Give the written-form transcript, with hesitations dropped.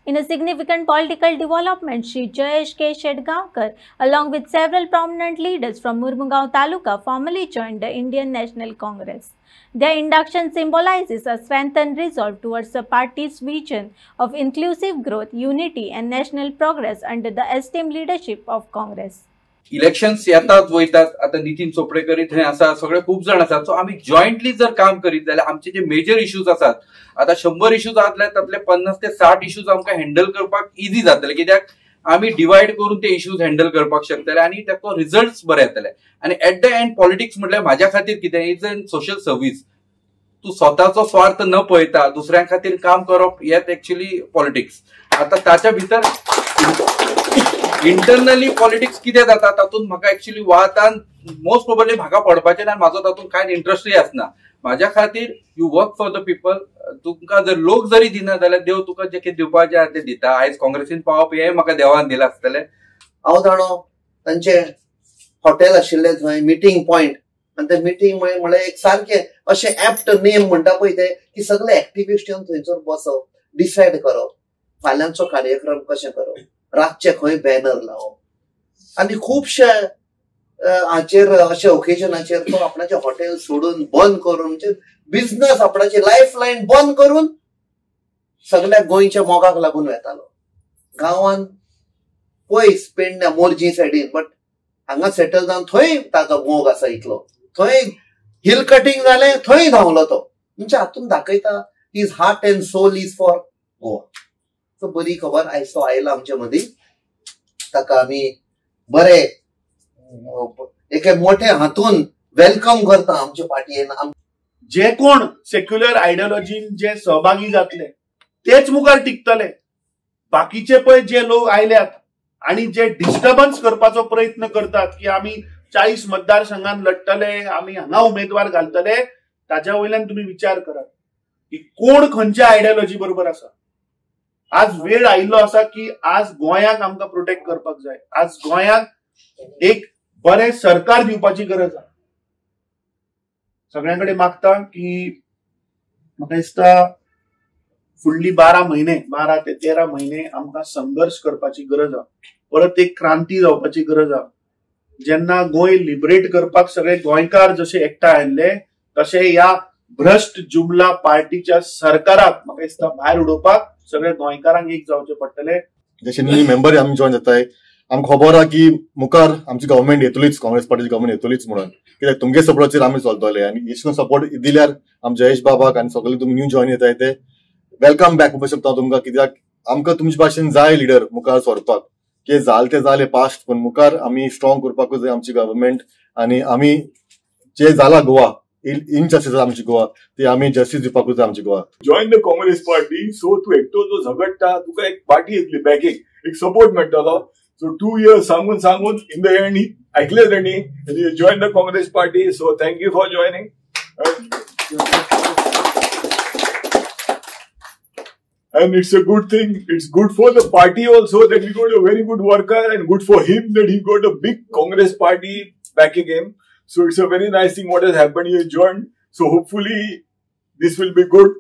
In a significant political development, Shri Jayesh K. Shedgaonkar, along with several prominent leaders from Murmugaon Taluka, formally joined the Indian National Congress. Their induction symbolizes a strengthened resolve towards the party's vision of inclusive growth, unity, and national progress under the esteemed leadership of Congress. Elections येतात वयतात. आता नितीन चोपडेकर थंय आसा, सगळे खूप जण आसात. So आम्ही जॉईंटली जर काम करीत जाल्यार आमचे जे मेजर इश्यूज आसात, आता 100 इश्यूज आसले तातले 50 ते 60 इश्यूज आमकां हँडल करपाक इजी जातले, कित्याक आम्ही डिवाइड करून ते इश्यूज हँडल करपाक शकतले आणि ताचो रिझल्ट बरे येतले. आणि एट द एंड पॉलिटिक्स म्हटल्यार म्हाज्या खातीर कितें, इज अ सोशल सर्व्हिस. तू स्वतःचो स्वार्थ न पळयता दुसऱ्या खातीर काम करप हेच एक्चुअली पॉलिटिक्स. आता ताच्या भितर इंटरनली पॉलिटिक्स कितें जाता तातूंत म्हाका एक्चुअली वातान मोस्ट प्रोबेबली म्हाका पडपाचें ना, म्हाजो तातूंत कांय इंट्रस्टूय आसना. म्हाज्या खातीर you work for the people. तुमकां जर लोक जरी दिना जाल्यार देव तुका जे कितें दिवपाचें आसा तें दिता. आयज काँग्रेसीन पावप हें म्हाका देवान दिलां आसतलें. हांव जाणो तांचे हॉटेल आशिल्लें थंय मिटींग पॉयंट, आनी ते मिटींग म्हळ्यार एक सारकें अशें एप्ट नेम म्हणटा पळय ते, की सगळे एक्टिविस्ट येवन थंयसर बसप, डिसायड करप फाल्यांचो कार्यक्रम कशें करप, रातचे खंय बॅनर लावप. आनी खुबशे हाचेर अशे ओकेजनाचेर तो आपणाचे हॉटेल सोडून बंद करून, म्हणजे बिझनस आपणाची लायफ लायन बंद करून सगळ्या गोंयच्या मोगाक लागून येतालो. गांवान पयस पेडण्या मोरजी सायडीन, बट हांगा सेटल जावन थंय ताचो मोग आसा इतलो. थंय हिल कटिंग जालें, थंय धांवलो तो. म्हणजे हातून दाखयता his heart and soul is for Goa. सो बरी खबर आयज तो आयला आमच्या मदीं. ताका आमी बरे एके मोठे हातून वेलकम करता आमच्या पार्टयेन. जे कोण सेक्युलर आयडियोलॉजीन जे सहभागी जातले तेच मुखार टिकतले. बाकीचे पळय जे लोक आयल्यात आणि जे डिस्टर्बन्स करपाचो प्रयत्न करतात की आम्ही 40 मतदारसंघात लढतले, आम्ही हांगा उमेदवार घालतले, ताच्या वयल्यान तुम्ही विचार करात की कोण खंयच्या आयडियोलॉजी बरोबर आसा. आज वेळ आयिल्लो आसा की आज गोंयाक आमकां प्रोटेक्ट करपाक जाय. आज गोंयाक एक बरें सरकार दिवपाची गरज आसा. सगळ्यांकडे मागता की म्हाका दिसता फुडली 12 ते 13 महिने आमकां संघर्ष करपाची गरज आसा. परत एक क्रांती जावपाची गरज आसा. जेन्ना गोंय लिबरेट करपाक सगळे गोंयकार जसे एकठांय आयिल्ले, तसे या भ्रष्ट जुमला पार्टीच्या सरकाराक म्हाका दिसता भायर उडोवपाक सगळे गोंयकारांक एक जावचे पडटले. जशे न्यू मेंबर आमी जॉइन जाताय, आमकां खबर आहा की मुखार आमची गव्हर्नमेंट येतलीच, काँग्रेस पार्टीची गव्हर्नमेंट येतलीच म्हणून, कित्याक तुमगे सपोर्टाचेर आमी चलतले. आनी हेच सपोर्ट दिल्यार आमचे जयेश बाबाक आनी सगळे तुमी न्यू जॉइन येताय ते वेलकम बॅक म्हणपाक शकता तुमकां. कित्याक आमकां तुमचे भाशेन जाय लिडर मुखार सरपाक. की जाल ते जाले पास्ट, पण मुखार आमी स्ट्रॉंग करपाकूच जाय आमची गव्हर्नमेंट. आनी आमी जे जाला गोवा इनजस्टीस आमची गोवा, ती आमी जस्टीस दिवपाकूच जाय आमची Goa. Join the Congress party. So तू एकटो जो झगडटा तुका एक पार्टी येतली बॅकींग, एक सपोर्ट मेळटलो. सो 2 years सांगून इन द एंड ऐकले त्यांनी join the Congress party. So thank you for joining. And it's a good thing. It's good for the party also that he got a very good worker, and good for him that he got a big Congress party backing him. So it's a very nice thing what has happened. He has joined. So hopefully this will be good.